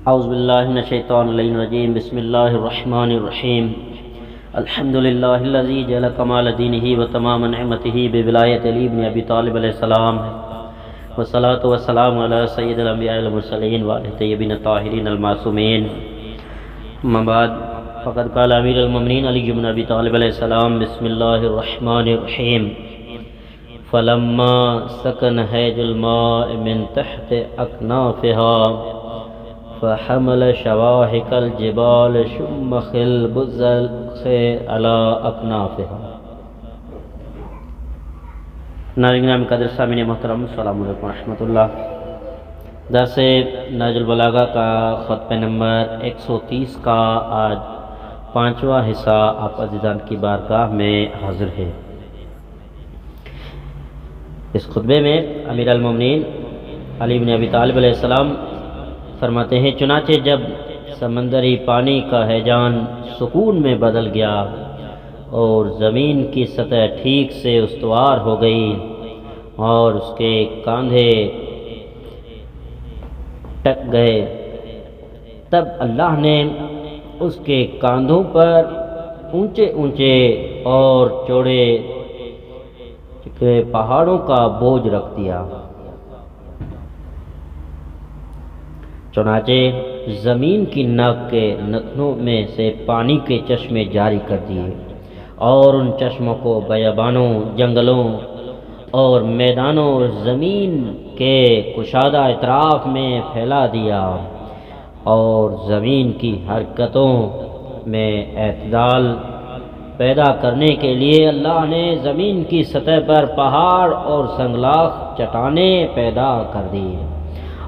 اعوذ باللہ من الشیطان الرجیم بسم اللہ الرحمن الرحیم الحمد للہ الذی جعل کمال دینہ و تمام نعمتہ بولایت علی بن ابی طالب علیہ السلام والصلاة والسلام علی سید الانبیاء والمرسلین وآلہ طیبین الطاہرین المعصومین اما بعد فقد قال امیر المؤمنین علی بن ابی طالب علیہ السلام بسم اللہ الرحمن الرحیم فلما سکن حیج الماء من تحت اکنافها فحمل شواهق الجبال شمخ البزلخ على اکنافها۔ ناظرین گرامی قدر سامعین محترم، السلام علیکم ورحمۃ اللہ۔ درس نہج البلاغہ کا خطبہ نمبر 130 کا آج 5واں حصہ آپ عزیزان کی بارگاہ میں حاضر ہے۔ اس خطبے میں امیر المومنین علی بن ابی طالب علیہ السلام فرماتے ہیں، چنانچہ جب سمندری پانی کا ہیجان سکون میں بدل گیا اور زمین کی سطح ٹھیک سے استوار ہو گئی اور اس کے کاندھے ٹک گئے، تب اللہ نے اس کے کاندھوں پر اونچے اونچے اور چوڑے پہاڑوں کا بوجھ رکھ دیا۔ چنانچہ زمین کی ناک کے نتنوں میں سے پانی کے چشمے جاری کر دیے اور ان چشموں کو بیابانوں، جنگلوں اور میدانوں اور زمین کے کشادہ اطراف میں پھیلا دیا، اور زمین کی حرکتوں میں اعتدال پیدا کرنے کے لیے اللہ نے زمین کی سطح پر پہاڑ اور سنگلاخ چٹانیں پیدا کر دی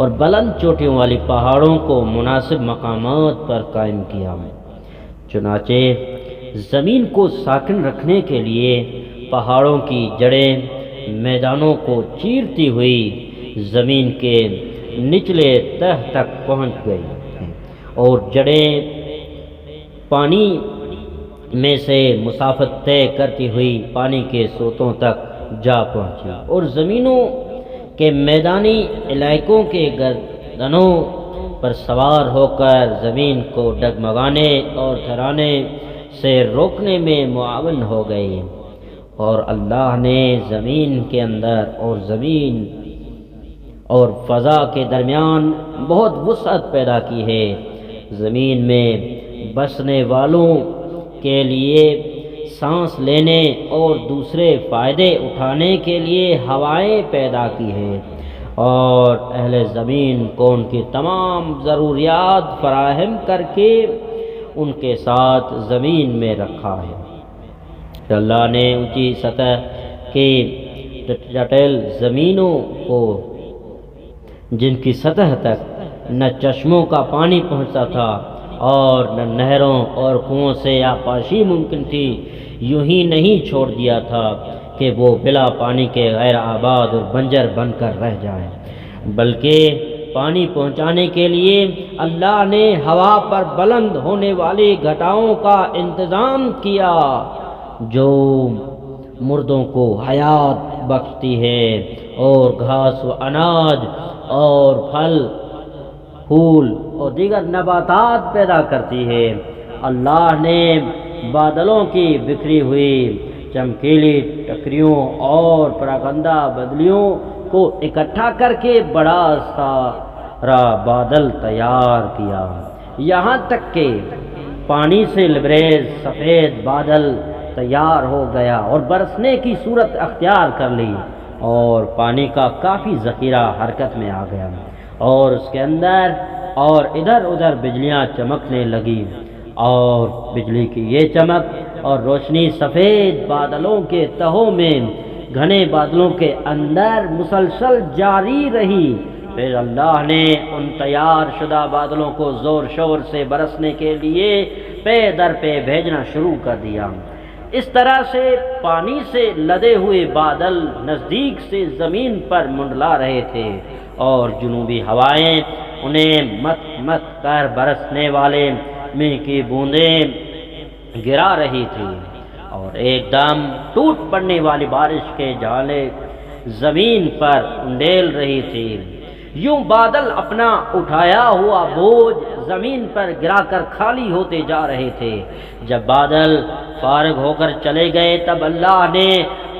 اور بلند چوٹیوں والی پہاڑوں کو مناسب مقامات پر قائم کیا۔ چنانچہ زمین کو ساکن رکھنے کے لیے پہاڑوں کی جڑیں میدانوں کو چیرتی ہوئی زمین کے نچلے تہ تک پہنچ گئی اور جڑیں پانی میں سے مسافت طے کرتی ہوئی پانی کے سوتوں تک جا پہنچی اور زمینوں کہ میدانی علاقوں کے گردنوں پر سوار ہو کر زمین کو ڈگمگانے اور تھرانے سے روکنے میں معاون ہو گئی، اور اللہ نے زمین کے اندر اور زمین اور فضا کے درمیان بہت وسعت پیدا کی ہے۔ زمین میں بسنے والوں کے لیے سانس لینے اور دوسرے فائدے اٹھانے کے لیے ہوائیں پیدا کی ہے، اور اہل زمین کو ان کی تمام ضروریات فراہم کر کے ان کے ساتھ زمین میں رکھا ہے۔ اللہ نے اونچی سطح کی جٹیل زمینوں کو، جن کی سطح تک نہ چشموں کا پانی پہنچتا تھا اور نہ نہروں اور کنووں سے آبپاشی ممکن تھی، یوں ہی نہیں چھوڑ دیا تھا کہ وہ بلا پانی کے غیر آباد اور بنجر بن کر رہ جائیں، بلکہ پانی پہنچانے کے لیے اللہ نے ہوا پر بلند ہونے والی گھٹاؤں کا انتظام کیا جو مردوں کو حیات بخشتی ہے اور گھاس و اناج اور پھل پھول اور دیگر نباتات پیدا کرتی ہے۔ اللہ نے بادلوں کی بکھری ہوئی چمکیلی ٹکریوں اور پراگندہ بدلیوں کو اکٹھا کر کے بڑا سارا بادل تیار کیا، یہاں تک کہ پانی سے لبریز سفید بادل تیار ہو گیا اور برسنے کی صورت اختیار کر لی، اور پانی کا کافی ذخیرہ حرکت میں آ گیا، اور اس کے اندر اور ادھر ادھر بجلیاں چمکنے لگی، اور بجلی کی یہ چمک اور روشنی سفید بادلوں کے تہوں میں گھنے بادلوں کے اندر مسلسل جاری رہی۔ پھر اللہ نے ان تیار شدہ بادلوں کو زور شور سے برسنے کے لیے پے در پے بھیجنا شروع کر دیا۔ اس طرح سے پانی سے لدے ہوئے بادل نزدیک سے زمین پر منڈلا رہے تھے، اور جنوبی ہوائیں انہیں مت مت کر برسنے والے مے کی بوندیں گرا رہی تھی، اور ایک دم ٹوٹ پڑنے والی بارش کے جالے زمین پر انڈیل رہی تھی۔ یوں بادل اپنا اٹھایا ہوا بوجھ زمین پر گرا کر خالی ہوتے جا رہے تھے۔ جب بادل فارغ ہو کر چلے گئے تب اللہ نے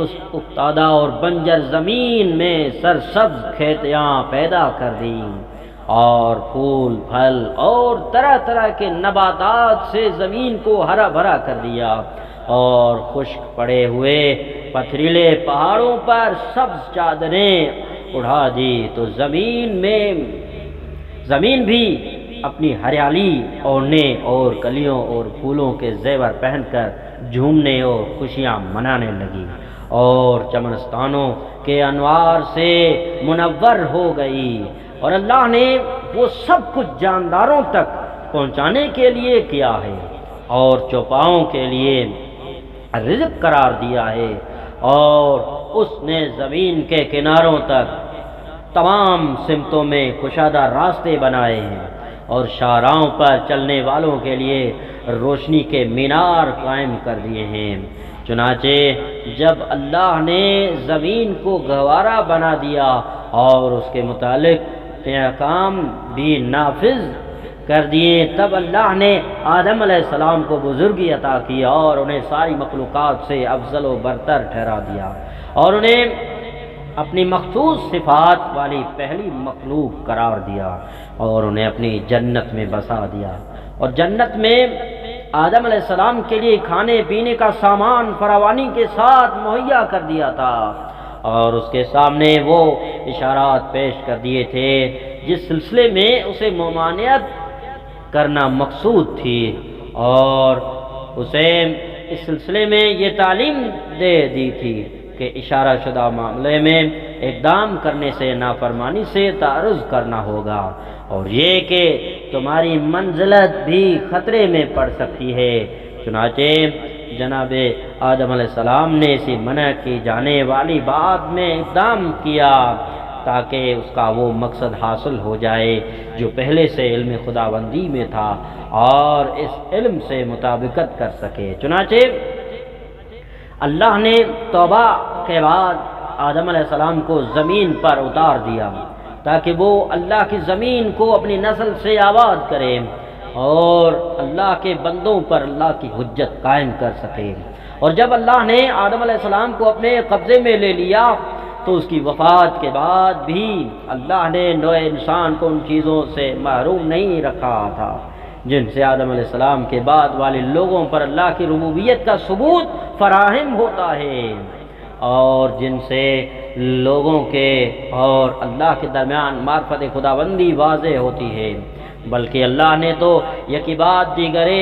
اس افتادہ اور بنجر زمین میں سرسبز کھیتیاں پیدا کر دیں اور پھول پھل اور طرح طرح کے نباتات سے زمین کو ہرا بھرا کر دیا، اور خشک پڑے ہوئے پتھریلے پہاڑوں پر سبز چادریں اڑا دی، تو زمین بھی اپنی ہریالی اوڑھنے اور کلیوں اور پھولوں کے زیور پہن کر جھومنے اور خوشیاں منانے لگی، اور چمنستانوں کے انوار سے منور ہو گئی۔ اور اللہ نے وہ سب کچھ جانداروں تک پہنچانے کے لیے کیا ہے اور چوپاؤں کے لیے رزق قرار دیا ہے، اور اس نے زمین کے کناروں تک تمام سمتوں میں کشادہ راستے بنائے ہیں، اور شاہراہوں پر چلنے والوں کے لیے روشنی کے مینار قائم کر دیے ہیں۔ چنانچہ جب اللہ نے زمین کو گہوارہ بنا دیا اور اس کے متعلق احکام بھی نافذ کر دیے، تب اللہ نے آدم علیہ السلام کو بزرگی عطا کی اور انہیں ساری مخلوقات سے افضل و برتر ٹھہرا دیا، اور انہیں اپنی مخصوص صفات والی پہلی مخلوق قرار دیا، اور انہیں اپنی جنت میں بسا دیا، اور جنت میں آدم علیہ السلام کے لیے کھانے پینے کا سامان فراوانی کے ساتھ مہیا کر دیا تھا، اور اس کے سامنے وہ اشارات پیش کر دیے تھے جس سلسلے میں اسے ممانعت کرنا مقصود تھی، اور اسے اس سلسلے میں یہ تعلیم دے دی تھی کہ اشارہ شدہ معاملے میں اقدام کرنے سے نافرمانی سے تعرض کرنا ہوگا، اور یہ کہ تمہاری منزلت بھی خطرے میں پڑ سکتی ہے۔ چنانچہ جناب آدم علیہ السلام نے اسی منع کی جانے والی بات میں اقدام کیا تاکہ اس کا وہ مقصد حاصل ہو جائے جو پہلے سے علم خداوندی میں تھا، اور اس علم سے مطابقت کر سکے۔ چنانچہ اللہ نے توبہ کے بعد آدم علیہ السلام کو زمین پر اتار دیا تاکہ وہ اللہ کی زمین کو اپنی نسل سے آباد کرے اور اللہ کے بندوں پر اللہ کی حجت قائم کر سکے۔ اور جب اللہ نے آدم علیہ السلام کو اپنے قبضے میں لے لیا تو اس کی وفات کے بعد بھی اللہ نے نوع انسان کو ان چیزوں سے محروم نہیں رکھا تھا جن سے آدم علیہ السلام کے بعد والے لوگوں پر اللہ کی ربوبیت کا ثبوت فراہم ہوتا ہے، اور جن سے لوگوں کے اور اللہ کے درمیان معرفت خداوندی واضح ہوتی ہے۔ بلکہ اللہ نے تو یکی بعد دیگرے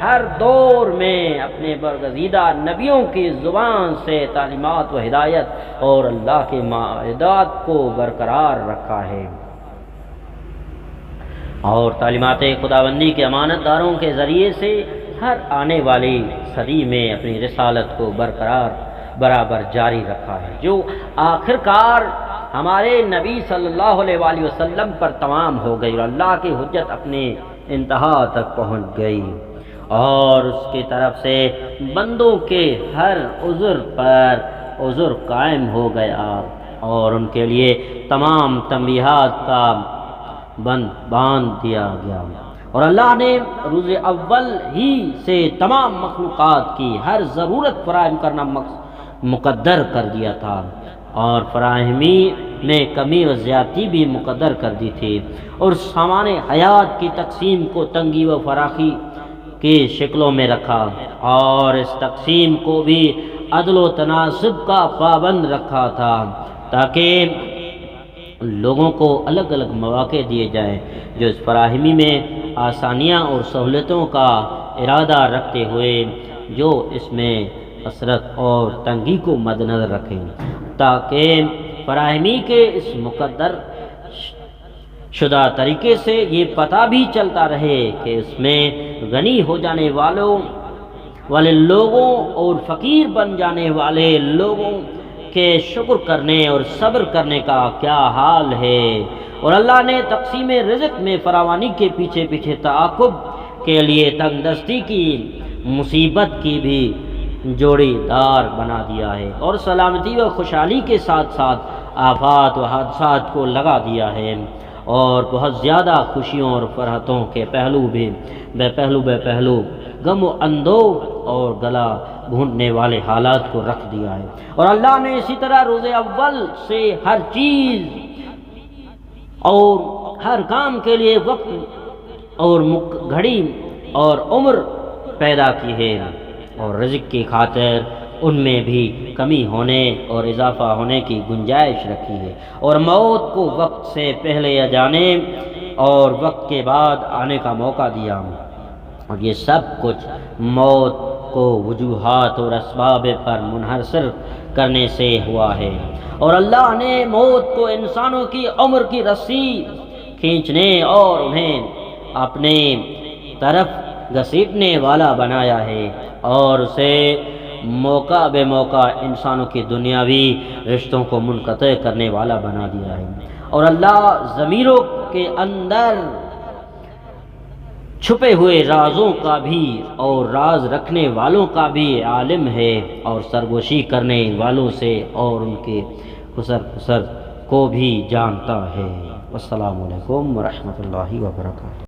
ہر دور میں اپنے برگزیدہ نبیوں کی زبان سے تعلیمات و ہدایت اور اللہ کے معاہدات کو برقرار رکھا ہے، اور تعلیمات خداوندی کے امانت داروں کے ذریعے سے ہر آنے والی صدی میں اپنی رسالت کو برابر جاری رکھا ہے، جو آخرکار ہمارے نبی صلی اللہ علیہ وآلہ وسلم پر تمام ہو گئی اور اللہ کی حجت اپنے انتہا تک پہنچ گئی، اور اس کی طرف سے بندوں کے ہر عذر پر عذر قائم ہو گیا، اور ان کے لیے تمام تنبیہات کا باندھ دیا گیا، اور اللہ نے روز اول ہی سے تمام مخلوقات کی ہر ضرورت فراہم کرنا مقدر کر دیا تھا، اور فراہمی میں کمی و زیادتی بھی مقدر کر دی تھی، اور سامان حیات کی تقسیم کو تنگی و فراخی کی شکلوں میں رکھا، اور اس تقسیم کو بھی عدل و تناسب کا پابند رکھا تھا تاکہ لوگوں کو الگ الگ مواقع دیے جائیں جو اس فراہمی میں آسانیاں اور سہولتوں کا ارادہ رکھتے ہوئے جو اس میں کثرت اور تنگی کو مد نظر رکھیں، تاکہ فراہمی کے اس مقدر شدہ طریقے سے یہ پتہ بھی چلتا رہے کہ اس میں غنی ہو جانے والے لوگوں اور فقیر بن جانے والے لوگوں کے شکر کرنے اور صبر کرنے کا کیا حال ہے۔ اور اللہ نے تقسیم رزق میں فراوانی کے پیچھے تعاقب کے لیے تنگ دستی کی مصیبت کی بھی جوڑی دار بنا دیا ہے، اور سلامتی و خوشحالی کے ساتھ ساتھ آفات و حادثات کو لگا دیا ہے، اور بہت زیادہ خوشیوں اور فرحتوں کے پہلو بے پہلو غم و اندوہ اور گلا گھونٹنے والے حالات کو رکھ دیا ہے۔ اور اللہ نے اسی طرح روز اول سے ہر چیز اور ہر کام کے لیے وقت اور گھڑی اور عمر پیدا کی ہے، اور رزق کی خاطر ان میں بھی کمی ہونے اور اضافہ ہونے کی گنجائش رکھی ہے، اور موت کو وقت سے پہلے یا جانے اور وقت کے بعد آنے کا موقع دیا، اور یہ سب کچھ موت کو وجوہات اور اسباب پر منحصر کرنے سے ہوا ہے۔ اور اللہ نے موت کو انسانوں کی عمر کی رسی کھینچنے اور انہیں اپنے طرف گھسیٹنے والا بنایا ہے، اور اسے موقع بے موقع انسانوں کی دنیاوی رشتوں کو منقطع کرنے والا بنا دیا ہے۔ اور اللہ ضمیروں کے اندر چھپے ہوئے رازوں کا بھی اور راز رکھنے والوں کا بھی عالم ہے، اور سرگوشی کرنے والوں سے اور ان کے خسر کو بھی جانتا ہے۔ السلام علیکم ورحمۃ اللہ وبرکاتہ۔